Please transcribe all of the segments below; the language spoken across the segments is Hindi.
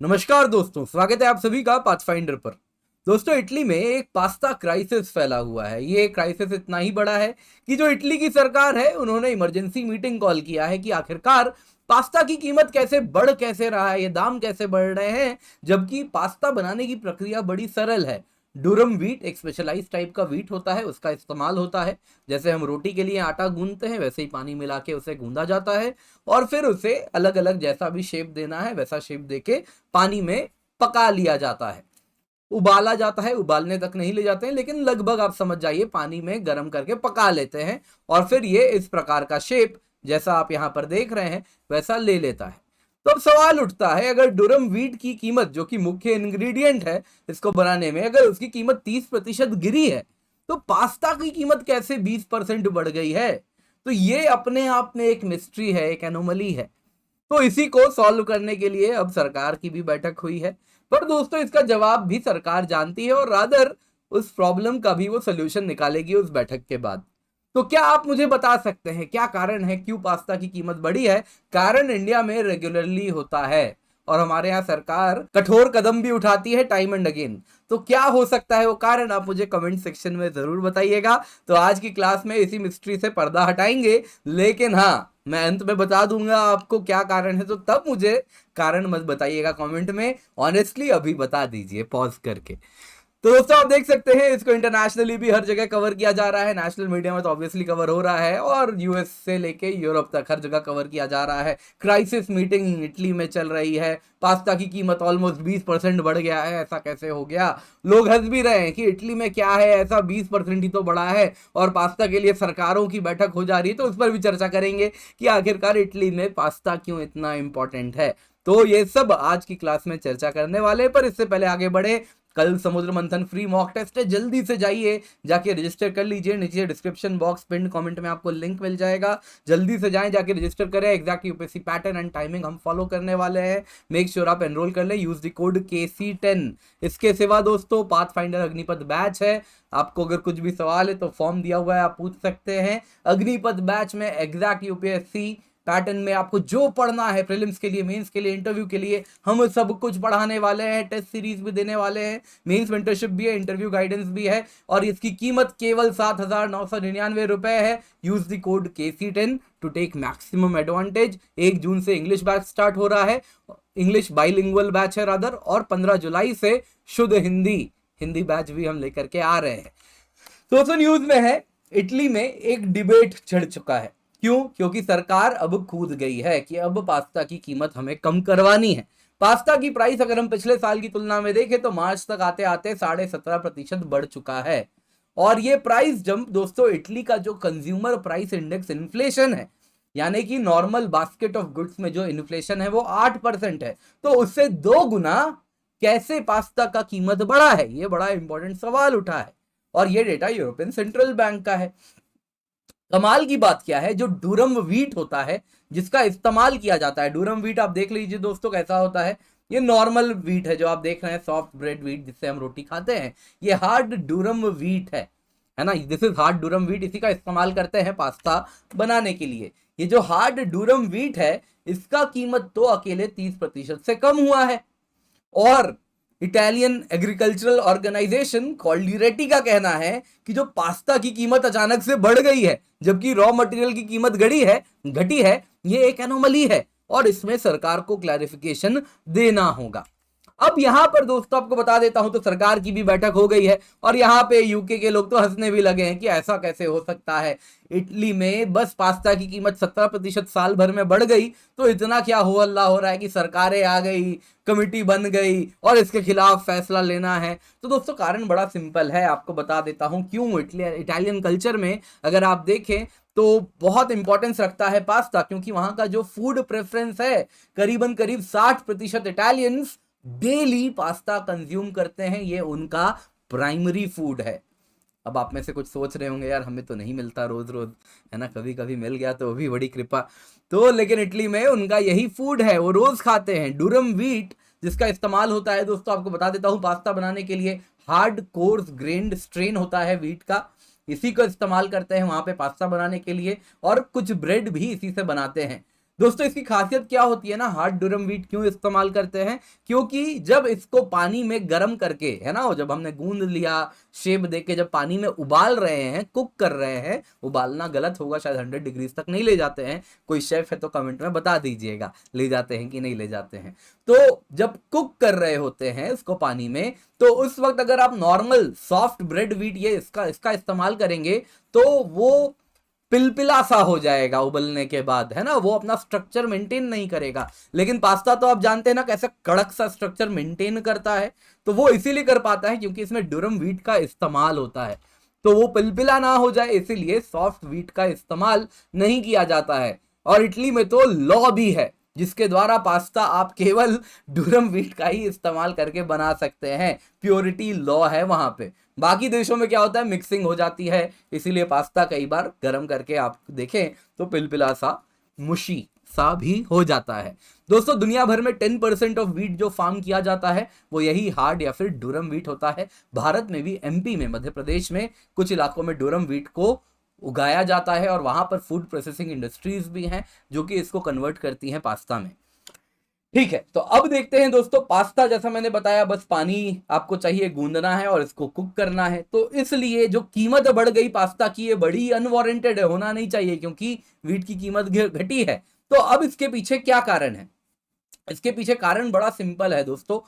नमस्कार दोस्तों, स्वागत है आप सभी का पाथफाइंडर पर। दोस्तों, इटली में एक पास्ता क्राइसिस फैला हुआ है। ये क्राइसिस इतना ही बड़ा है कि जो इटली की सरकार है उन्होंने इमरजेंसी मीटिंग कॉल किया है कि आखिरकार पास्ता की कीमत कैसे रहा है, ये दाम कैसे बढ़ रहे हैं, जबकि पास्ता बनाने की प्रक्रिया बड़ी सरल है। डूरम व्हीट एक स्पेशलाइज टाइप का व्हीट होता है, उसका इस्तेमाल होता है। जैसे हम रोटी के लिए आटा गूंथते हैं वैसे ही पानी मिला के उसे गूंदा जाता है और फिर उसे अलग अलग जैसा भी शेप देना है वैसा शेप देके पानी में पका लिया जाता है। उबाला जाता है, उबालने तक नहीं ले जाते हैं लेकिन लगभग आप समझ जाइए पानी में गर्म करके पका लेते हैं और फिर ये इस प्रकार का शेप जैसा आप यहां पर देख रहे हैं वैसा ले लेता है। तो अब सवाल उठता है, अगर डुरम व्हीट की कीमत जो कि मुख्य इंग्रेडिएंट है इसको बनाने में, अगर उसकी कीमत 30% गिरी है तो पास्ता की कीमत कैसे 20% बढ़ गई है? तो ये अपने आप में एक मिस्ट्री है, एक एनोमली है। तो इसी को सॉल्व करने के लिए अब सरकार की भी बैठक हुई है। पर दोस्तों, इसका जवाब भी सरकार जानती है और रादर उस प्रॉब्लम का भी वो सोल्यूशन निकालेगी उस बैठक के बाद। तो क्या आप मुझे बता सकते हैं क्या कारण है, क्यों पास्ता की कीमत बढ़ी है? कारण इंडिया में रेगुलरली होता है और हमारे यहाँ सरकार कठोर कदम भी उठाती है टाइम एंड अगेन। तो क्या हो सकता है वो कारण, आप मुझे कमेंट सेक्शन में जरूर बताइएगा। तो आज की क्लास में इसी मिस्ट्री से पर्दा हटाएंगे, लेकिन हाँ, मैं अंत में बता दूंगा आपको क्या कारण है, तो तब मुझे कारण मत बताइएगा कमेंट में, ऑनेस्टली अभी बता दीजिए पॉज करके। तो दोस्तों, आप देख सकते हैं इसको इंटरनेशनली भी हर जगह कवर किया जा रहा है। नेशनल मीडिया में तो ऑब्वियसली कवर हो रहा है और यूएस से लेके यूरोप तक हर जगह कवर किया जा रहा है। क्राइसिस मीटिंग इटली में चल रही है, पास्ता की कीमत ऑलमोस्ट 20% बढ़ गया है, ऐसा कैसे हो गया? लोग हंस भी रहे हैं कि इटली में क्या है ऐसा, 20% ही तो बढ़ा है और पास्ता के लिए सरकारों की बैठक हो जा रही है। तो उस पर भी चर्चा करेंगे कि आखिरकार इटली में पास्ता क्यों इतना इंपॉर्टेंट है। तो ये सब आज की क्लास में चर्चा करने वाले, पर इससे पहले आगे बढ़े, कल समुद्र मंथन फ्री मॉक टेस्ट है, जल्दी से जाइए जाके रजिस्टर कर लीजिए। नीचे डिस्क्रिप्शन बॉक्स पिन कमेंट में आपको लिंक मिल जाएगा, जल्दी से जाएं, जाके रजिस्टर करें। Exact UPSC pattern and timing हम फॉलो करने वाले हैं। मेक श्योर आप एनरोल कर लें, यूज द कोड KC10। इसके सिवा दोस्तों पाथ फाइंडर अग्निपथ बैच है, आपको अगर कुछ भी सवाल है तो फॉर्म दिया हुआ है, आप पूछ सकते हैं। अग्निपथ बैच में एग्जैक्ट यूपीएससी पैटर्न में आपको जो पढ़ना है, प्रीलिम्स के लिए, मेंस के लिए, इंटरव्यू के लिए, हम सब कुछ पढ़ाने वाले हैं। टेस्ट सीरीज भी देने वाले हैं, मेंस मेंटरशिप भी है, इंटरव्यू गाइडेंस भी है और इसकी कीमत केवल 7,999 रुपए है। Use the code KC10 to take maximum advantage. 1 जून से इंग्लिश बैच स्टार्ट हो रहा है, इंग्लिश बाइलिंगुअल बैच है रादर, और 15 जुलाई से शुद्ध हिंदी हिंदी बैच भी हम लेकर के आ रहे हैं। दोस्तों, न्यूज में है, इटली में एक डिबेट छिड़ चुका है। क्यों? क्योंकि सरकार अब कूद गई है कि अब पास्ता की कीमत हमें कम करवानी है। पास्ता की प्राइस अगर हम पिछले साल की तुलना में देखें तो मार्च तक आते आते 17.5% बढ़ चुका है। और ये प्राइस जंप दोस्तों, इटली का जो कंज्यूमर प्राइस इंडेक्स इन्फ्लेशन है, यानी कि नॉर्मल बास्केट ऑफ गुड्स में जो इन्फ्लेशन है वो 8% है, तो उससे 2 गुना कैसे पास्ता का कीमत बढ़ा है, ये बड़ा इंपॉर्टेंट सवाल उठा है। और ये डेटा यूरोपियन सेंट्रल बैंक का है। कमाल की बात क्या है, जो डूरम व्हीट होता है जिसका इस्तेमाल किया जाता है, डूरम व्हीट आप देख लीजिए दोस्तों कैसा होता है। ये नॉर्मल व्हीट है जो आप देख रहे हैं, सॉफ्ट ब्रेड व्हीट जिससे हम रोटी खाते हैं। ये हार्ड डूरम व्हीट है ना, दिस इज हार्ड डूरम व्हीट। इसी का इस्तेमाल करते हैं पास्ता बनाने के लिए। ये जो हार्ड डूरम व्हीट है इसका कीमत तो अकेले 30% से कम हुआ है। और इटालियन एग्रीकल्चरल ऑर्गेनाइजेशन कॉल्डिरेटी का कहना है कि जो पास्ता की कीमत अचानक से बढ़ गई है जबकि रॉ मटेरियल की कीमत घटी है, ये एक एनोमली है और इसमें सरकार को क्लैरिफिकेशन देना होगा। अब यहां पर दोस्तों आपको बता देता हूं, तो सरकार की भी बैठक हो गई है और यहां पे यूके के लोग तो हंसने भी लगे हैं कि ऐसा कैसे हो सकता है, इटली में बस पास्ता की कीमत 17% साल भर में बढ़ गई तो इतना क्या हो हल्ला हो रहा है कि सरकारें आ गई, कमिटी बन गई और इसके खिलाफ फैसला लेना है। तो दोस्तों, कारण बड़ा सिंपल है, आपको बता देता हूं क्यों। इटालियन कल्चर में अगर आप देखें तो बहुत इंपॉर्टेंस रखता है पास्ता, क्योंकि वहां का जो फूड प्रेफरेंस है, करीबन करीब 60% इटालियंस डेली पास्ता कंज्यूम करते हैं, ये उनका प्राइमरी फूड है। अब आप में से कुछ सोच रहे होंगे, यार हमें तो नहीं मिलता रोज रोज, है ना, कभी कभी मिल गया तो वो भी बड़ी कृपा। तो लेकिन इटली में उनका यही फूड है, वो रोज खाते हैं। डूरम व्हीट जिसका इस्तेमाल होता है दोस्तों, आपको बता देता हूं, पास्ता बनाने के लिए हार्ड कोर्स ग्रेन्ड स्ट्रेन होता है व्हीट का, इसी को इस्तेमाल करते हैं वहां पे पास्ता बनाने के लिए, और कुछ ब्रेड भी इसी से बनाते हैं। दोस्तों इसकी खासियत क्या होती है ना, हार्ड डुरम व्हीट क्यों इस्तेमाल करते हैं, क्योंकि जब इसको पानी में गर्म करके है ना, जब हमने गूंद लिया, शेप देके जब पानी में उबाल रहे हैं, कुक कर रहे हैं, उबालना गलत होगा, शायद 100 डिग्रीज तक नहीं ले जाते हैं, कोई शेफ है तो कमेंट में बता दीजिएगा ले जाते हैं कि नहीं ले जाते हैं। तो जब कुक कर रहे होते हैं इसको पानी में, तो उस वक्त अगर आप नॉर्मल सॉफ्ट ब्रेड व्हीट ये इसका इस्तेमाल करेंगे तो वो पिलपिला सा हो जाएगा उबलने के बाद, है ना, वो अपना स्ट्रक्चर मेंटेन नहीं करेगा। लेकिन पास्ता तो आप जानते हैं ना कैसे कड़क सा स्ट्रक्चर मेंटेन करता है, तो वो इसीलिए कर पाता है क्योंकि इसमें डुरम व्हीट का इस्तेमाल होता है। तो वो पिलपिला ना हो जाए इसीलिए सॉफ्ट व्हीट का इस्तेमाल नहीं किया जाता है। और इटली में तो लॉ भी है जिसके द्वारा पास्ता आप केवल डुरम व्हीट का ही इस्तेमाल करके बना सकते हैं, प्योरिटी लॉ है वहां पे। बाकी देशों में क्या होता है, मिक्सिंग हो जाती है, इसीलिए पास्ता कई बार गर्म करके आप देखें तो पिलपिला सा मुशी सा भी हो जाता है। दोस्तों दुनिया भर में 10% ऑफ व्हीट जो फार्म किया जाता है वो यही हार्ड या फिर डुरम व्हीट होता है। भारत में भी, एमपी में, मध्य प्रदेश में कुछ इलाकों में डुरम व्हीट को उगाया जाता है और वहां पर फूड प्रोसेसिंग इंडस्ट्रीज भी हैं जो कि इसको कन्वर्ट करती हैं पास्ता में। ठीक है, तो अब देखते हैं दोस्तों, पास्ता जैसा मैंने बताया बस पानी आपको चाहिए, गूंदना है और इसको कुक करना है। तो इसलिए जो कीमत बढ़ गई पास्ता की, ये बड़ी अनवारंटेड है, होना नहीं चाहिए क्योंकि व्हीट की कीमत घटी है। तो अब इसके पीछे क्या कारण है, इसके पीछे कारण बड़ा सिंपल है दोस्तों।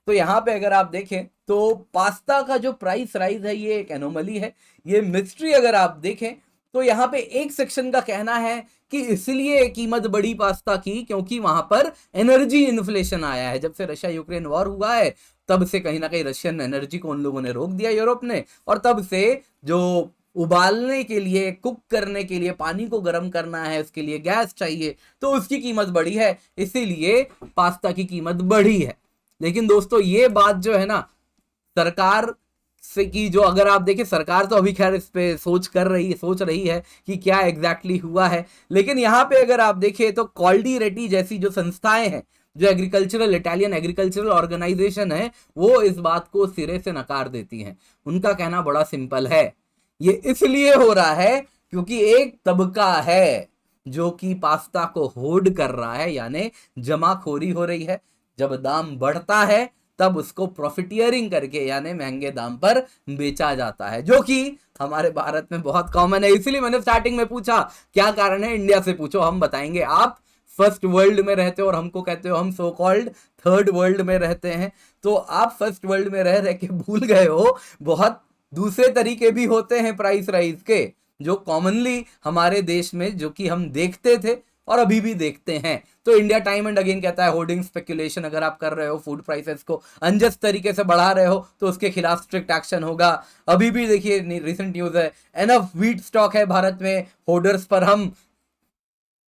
तो यहाँ पे अगर आप देखें तो पास्ता का जो प्राइस राइज है ये एक एनोमली है, ये मिस्ट्री अगर आप देखें तो यहाँ पे एक सेक्शन का कहना है कि इसलिए कीमत बढ़ी पास्ता की क्योंकि वहां पर एनर्जी इन्फ्लेशन आया है। जब से रशिया यूक्रेन वॉर हुआ है तब से कहीं ना कहीं रशियन एनर्जी को उन लोगों ने रोक दिया, यूरोप ने, और तब से जो उबालने के लिए, कुक करने के लिए पानी को गर्म करना है, उसके लिए गैस चाहिए, तो उसकी कीमत बढ़ी है, इसीलिए पास्ता की कीमत बढ़ी है। लेकिन दोस्तों ये बात जो है ना, सरकार से की जो अगर आप देखें, सरकार तो अभी खैर इस पे सोच रही है कि क्या एग्जैक्टली हुआ है। लेकिन यहाँ पे अगर आप देखें तो कॉल्डी रेटी जैसी जो संस्थाएं हैं, जो इटालियन एग्रीकल्चरल ऑर्गेनाइजेशन है, वो इस बात को सिरे से नकार देती हैं। उनका कहना बड़ा सिंपल है, ये इसलिए हो रहा है क्योंकि एक तबका है जो कि पास्ता को होर्ड कर रहा है, यानी जमाखोरी हो रही है। जब दाम बढ़ता है तब उसको प्रॉफिटियरिंग करके यानी महंगे दाम पर बेचा जाता है, जो कि हमारे भारत में बहुत कॉमन है। इसीलिए मैंने स्टार्टिंग में पूछा क्या कारण है, इंडिया से पूछो, हम बताएंगे। आप फर्स्ट वर्ल्ड में रहते हो और हमको कहते हो हम सो कॉल्ड थर्ड वर्ल्ड में रहते हैं। तो आप फर्स्ट वर्ल्ड में रह के भूल गए हो बहुत दूसरे तरीके भी होते हैं प्राइस राइज के, जो कॉमनली हमारे देश में, जो कि हम देखते थे और अभी भी देखते हैं। तो इंडिया टाइम एंड अगेन कहता है होर्डिंग स्पेकुलेशन अगर आप कर रहे हो, फूड प्राइसेस को अनजस्ट तरीके से बढ़ा रहे हो तो उसके खिलाफ स्ट्रिक्ट एक्शन होगा। अभी भी देखिए रिसेंट न्यूज है, एनफ व्हीट स्टॉक है भारत में, होर्डर्स पर हम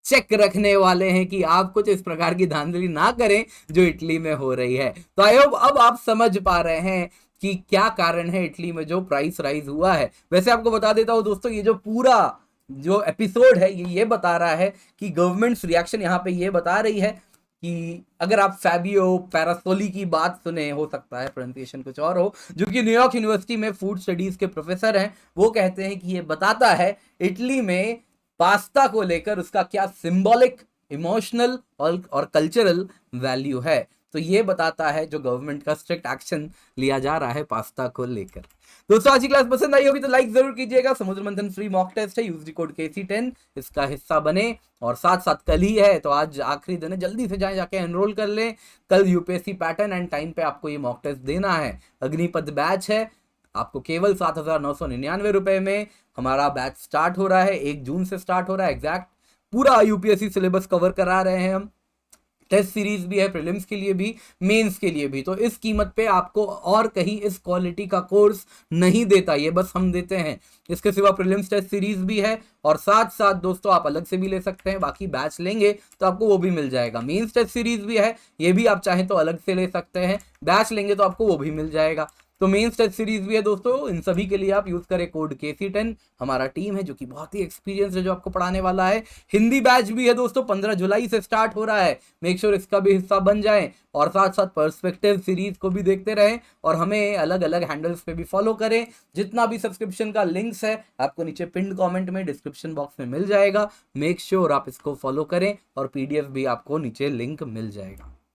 चेक रखने वाले हैं कि आप कुछ इस प्रकार की धांधली ना करें जो इटली में हो रही है। तो आई होप अब आप समझ पा रहे हैं कि क्या कारण है इटली में जो प्राइस राइज हुआ है। वैसे आपको बता देता हूं दोस्तों, ये जो पूरा जो एपिसोड है ये बता रहा है कि गवर्नमेंट्स रिएक्शन यहाँ पे ये बता रही है कि अगर आप फैबियो पैरासोली की बात सुने, हो सकता है प्रोनाउंसिएशन कुछ और हो, जो कि न्यूयॉर्क यूनिवर्सिटी में फूड स्टडीज के प्रोफेसर हैं, वो कहते हैं कि ये बताता है इटली में पास्ता को लेकर उसका क्या सिंबॉलिक, इमोशनल और कल्चरल वैल्यू है। तो ये बताता है जो गवर्नमेंट का स्ट्रिक्ट एक्शन लिया जा रहा है पास्ता को लेकर। दोस्तों आज की क्लास पसंद आई होगी तो लाइक जरूर कीजिएगा। समुद्र मंथन फ्री मॉक टेस्ट है, यूज कोड KC10 इसका हिस्सा बने, और साथ साथ कल ही है तो आज आखिरी दिन है, जल्दी से जाके एनरोल कर लें। कल यूपीएससी पैटर्न एंड टाइम पे आपको ये मॉक टेस्ट देना है। अग्निपथ बैच है, आपको केवल 7,999 रुपए में हमारा बैच स्टार्ट हो रहा है, 1 जून से स्टार्ट हो रहा है एग्जैक्ट। पूरा यूपीएससी सिलेबस कवर करा रहे हैं हम, टेस्ट सीरीज भी है, प्रीलिम्स के लिए भी, मेंस के लिए भी। तो इस कीमत पे आपको और कहीं इस क्वालिटी का कोर्स नहीं देता, ये बस हम देते हैं। इसके सिवा प्रीलिम्स टेस्ट सीरीज भी है, और साथ साथ दोस्तों आप अलग से भी ले सकते हैं, बाकी बैच लेंगे तो आपको वो भी मिल जाएगा। मेंस टेस्ट सीरीज भी है, ये भी आप चाहें तो अलग से ले सकते हैं, बैच लेंगे तो आपको वो भी मिल जाएगा। तो मेंस टेस्ट सीरीज भी है दोस्तों, इन सभी के लिए आप यूज करें कोड KC10। हमारा टीम है जो कि बहुत ही एक्सपीरियंस है, जो आपको पढ़ाने वाला है। हिंदी बैच भी है दोस्तों, 15 जुलाई से स्टार्ट हो रहा है। मेक श्योर इसका भी हिस्सा बन जाएं, और साथ साथ पर्सपेक्टिव सीरीज को भी देखते रहें, और हमें अलग अलग हैंडल्स पे भी फॉलो करें। जितना भी सब्सक्रिप्शन का लिंक्स है आपको नीचे पिंड कमेंट में, डिस्क्रिप्शन बॉक्स में मिल जाएगा। मेक श्योर आप इसको फॉलो करें, और PDF भी आपको नीचे लिंक मिल जाएगा।